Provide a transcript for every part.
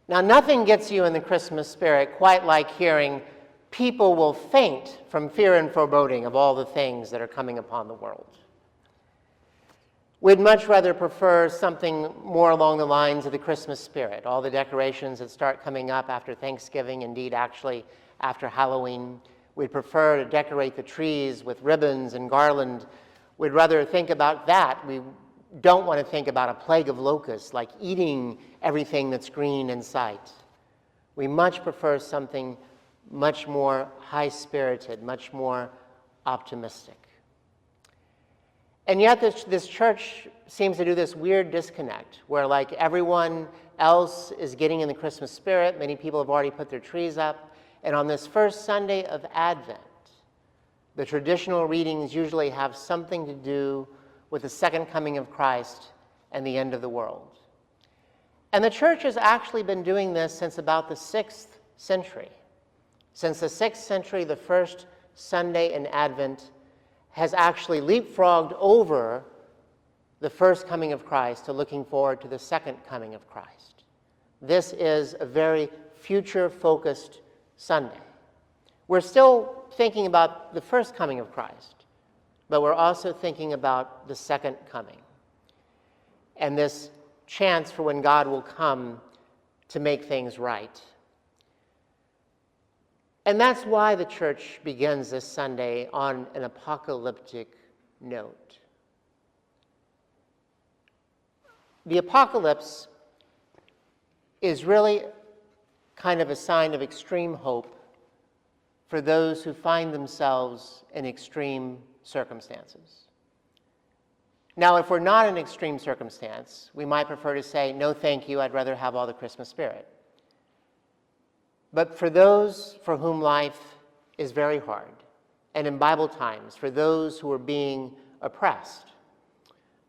Now, nothing gets you in the Christmas spirit quite like hearing people will faint from fear and foreboding of all the things that are coming upon the world. We'd much rather prefer something more along the lines of the Christmas spirit, all the decorations that start coming up after Thanksgiving, indeed actually after Halloween. We'd prefer to decorate the trees with ribbons and garland. We'd rather think about that. We don't want to think about a plague of locusts, like eating everything that's green in sight. We much prefer something much more high-spirited, much more optimistic. And yet this church seems to do this weird disconnect where, like, everyone else is getting in the Christmas spirit. Many people have already put their trees up. And on this first Sunday of Advent, the traditional readings usually have something to do with the second coming of Christ and the end of the world. And the church has actually been doing this since about the 6th century. Since the 6th century, the first Sunday in Advent has actually leapfrogged over the first coming of Christ to looking forward to the second coming of Christ. This is a very future-focused Sunday. We're still thinking about the first coming of Christ, but we're also thinking about the second coming and this chance for when God will come to make things right. And that's why the church begins this Sunday on an apocalyptic note. The apocalypse is really kind of a sign of extreme hope for those who find themselves in extreme circumstances. Now, if we're not in extreme circumstance, we might prefer to say, no, thank you, I'd rather have all the Christmas spirit. But for those for whom life is very hard, and in Bible times, for those who are being oppressed,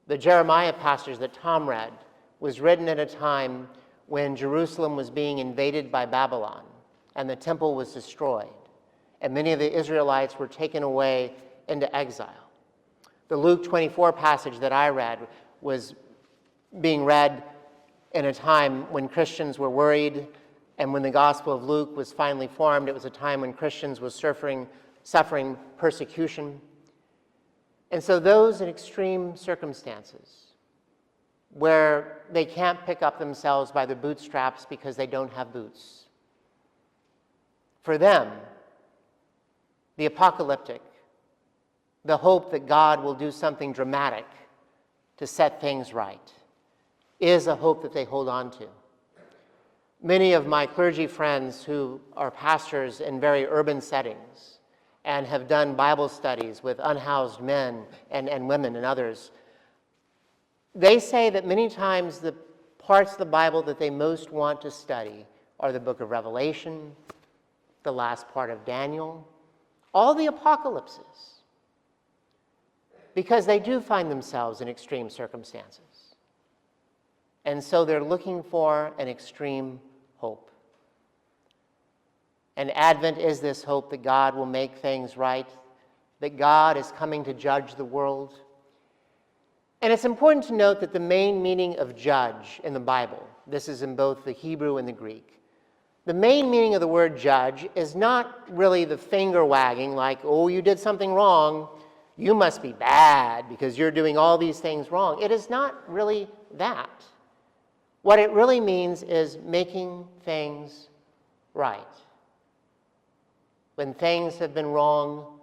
the Jeremiah passage that Tom read was written at a time when Jerusalem was being invaded by Babylon, and the temple was destroyed, and many of the Israelites were taken away into exile. The Luke 24 passage that I read was being read in a time when Christians were worried. And when the Gospel of Luke was finally formed, it was a time when Christians were suffering persecution. And so those in extreme circumstances, where they can't pick up themselves by the bootstraps because they don't have boots, for them, the apocalyptic, the hope that God will do something dramatic to set things right, is a hope that they hold on to. Many of my clergy friends who are pastors in very urban settings and have done Bible studies with unhoused men and women and others, they say that many times the parts of the Bible that they most want to study are the book of Revelation, the last part of Daniel, all the apocalypses, because they do find themselves in extreme circumstances. And so they're looking for an extreme hope. And Advent is this hope that God will make things right, that God is coming to judge the world. And it's important to note that the main meaning of judge in the Bible, this is in both the Hebrew and the Greek, the main meaning of the word judge is not really the finger wagging like, oh, you did something wrong, you must be bad because you're doing all these things wrong. It is not really that. What it really means is making things right. When things have been wrong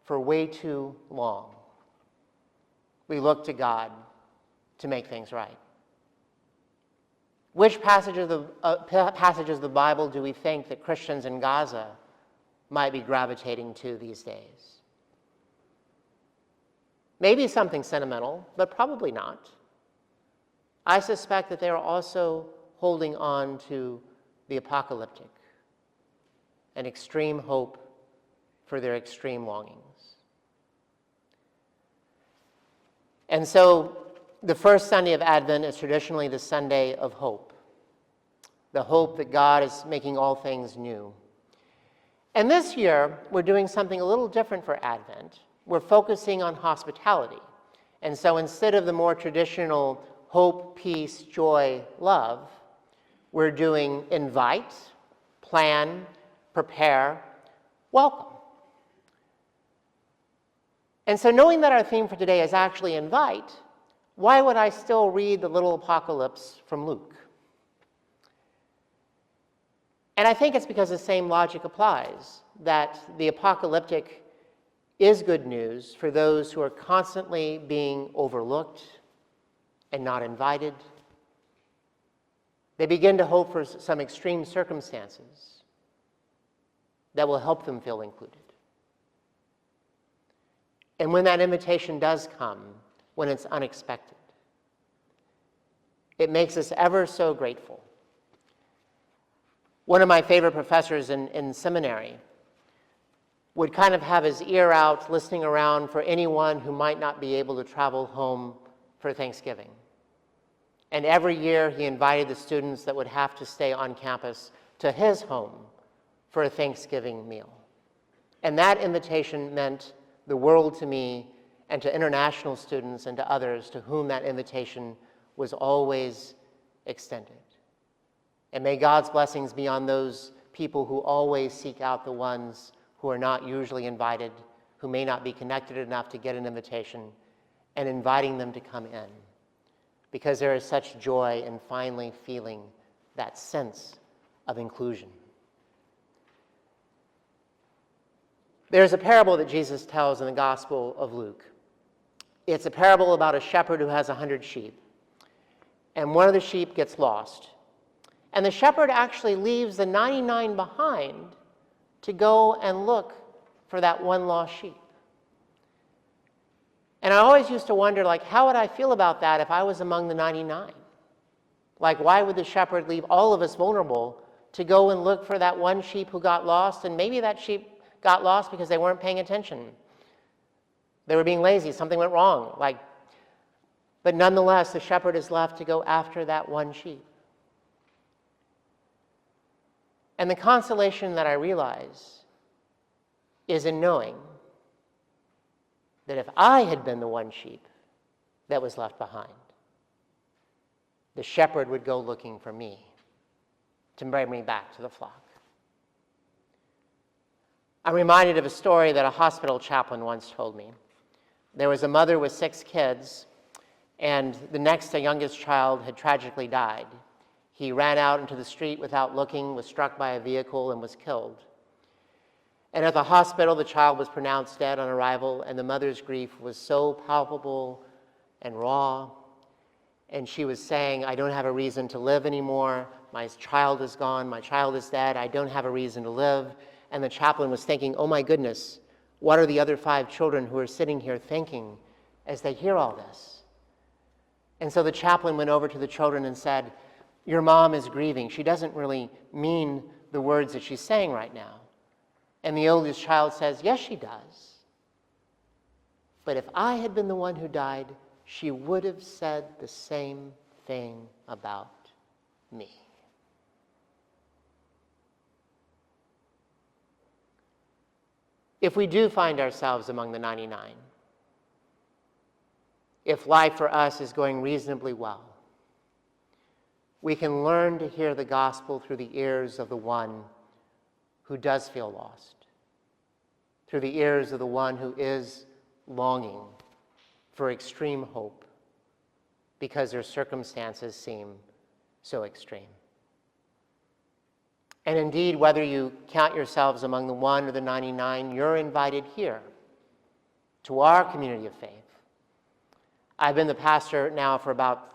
for way too long, we look to God to make things right. Which passages of the Bible do we think that Christians in Gaza might be gravitating to these days? Maybe something sentimental, but probably not. I suspect that they are also holding on to the apocalyptic, an extreme hope for their extreme longings. And so the first Sunday of Advent is traditionally the Sunday of hope, the hope that God is making all things new. And this year, we're doing something a little different for Advent. We're focusing on hospitality. And so instead of the more traditional hope, peace, joy, love, we're doing invite, plan, prepare, welcome. And so knowing that our theme for today is actually invite, why would I still read the little apocalypse from Luke? And I think it's because the same logic applies, that the apocalyptic is good news for those who are constantly being overlooked and not invited. They begin to hope for some extreme circumstances that will help them feel included. And when that invitation does come, when it's unexpected, it makes us ever so grateful. One of my favorite professors in seminary would kind of have his ear out listening around for anyone who might not be able to travel home for Thanksgiving. And every year he invited the students that would have to stay on campus to his home for a Thanksgiving meal. And that invitation meant the world to me and to international students and to others to whom that invitation was always extended. And may God's blessings be on those people who always seek out the ones who are not usually invited, who may not be connected enough to get an invitation, and inviting them to come in. Because there is such joy in finally feeling that sense of inclusion. There's a parable that Jesus tells in the Gospel of Luke. It's a parable about a shepherd who has 100 sheep. And one of the sheep gets lost. And the shepherd actually leaves the 99 behind to go and look for that one lost sheep. And I always used to wonder, how would I feel about that if I was among the 99? Why would the shepherd leave all of us vulnerable to go and look for that one sheep who got lost? And maybe that sheep got lost because they weren't paying attention. They were being lazy. Something went wrong. But nonetheless, the shepherd is left to go after that one sheep. And the consolation that I realize is in knowing that if I had been the one sheep that was left behind, the shepherd would go looking for me to bring me back to the flock. I'm reminded of a story that a hospital chaplain once told me. There was a mother with 6 kids, and the youngest child had tragically died. He ran out into the street without looking, was struck by a vehicle, and was killed. And at the hospital, the child was pronounced dead on arrival, and the mother's grief was so palpable and raw. And she was saying, I don't have a reason to live anymore. My child is gone. My child is dead. I don't have a reason to live. And the chaplain was thinking, oh my goodness, what are the other 5 children who are sitting here thinking as they hear all this? And so the chaplain went over to the children and said, your mom is grieving. She doesn't really mean the words that she's saying right now. And the oldest child says, yes, she does. But if I had been the one who died, she would have said the same thing about me. If we do find ourselves among the 99, if life for us is going reasonably well, we can learn to hear the gospel through the ears of the one who does feel lost, through the ears of the one who is longing for extreme hope because their circumstances seem so extreme. And indeed, whether you count yourselves among the 1 or the 99, you're invited here to our community of faith. I've been the pastor now for about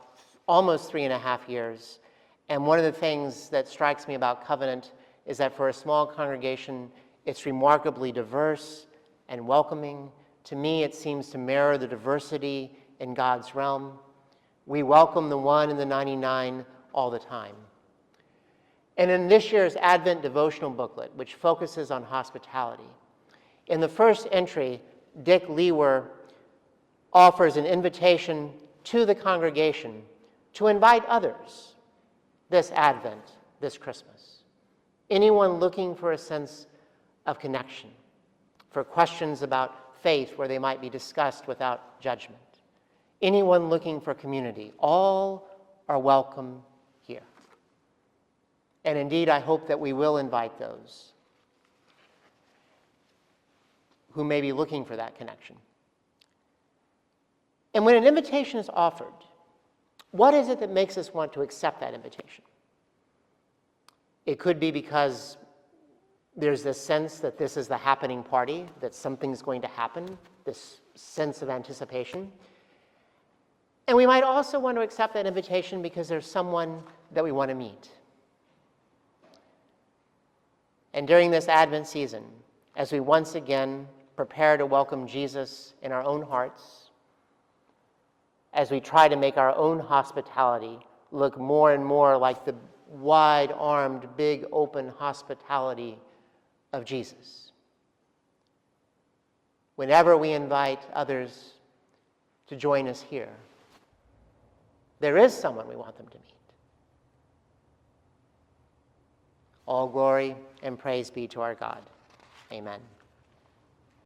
almost 3.5 years, and one of the things that strikes me about Covenant is that for a small congregation, it's remarkably diverse and welcoming. To me, it seems to mirror the diversity in God's realm. We welcome the 1 and the 99 all the time. And in this year's Advent devotional booklet, which focuses on hospitality, in the first entry, Dick Lewer offers an invitation to the congregation to invite others this Advent, this Christmas. Anyone looking for a sense of connection, for questions about faith where they might be discussed without judgment. Anyone looking for community, all are welcome here. And indeed, I hope that we will invite those who may be looking for that connection. And when an invitation is offered, what is it that makes us want to accept that invitation? It could be because there's this sense that this is the happening party, that something's going to happen, this sense of anticipation. And we might also want to accept that invitation because there's someone that we want to meet. And during this Advent season, as we once again prepare to welcome Jesus in our own hearts, as we try to make our own hospitality look more and more like the wide-armed, big, open hospitality of Jesus. Whenever we invite others to join us here, there is someone we want them to meet. All glory and praise be to our God. Amen.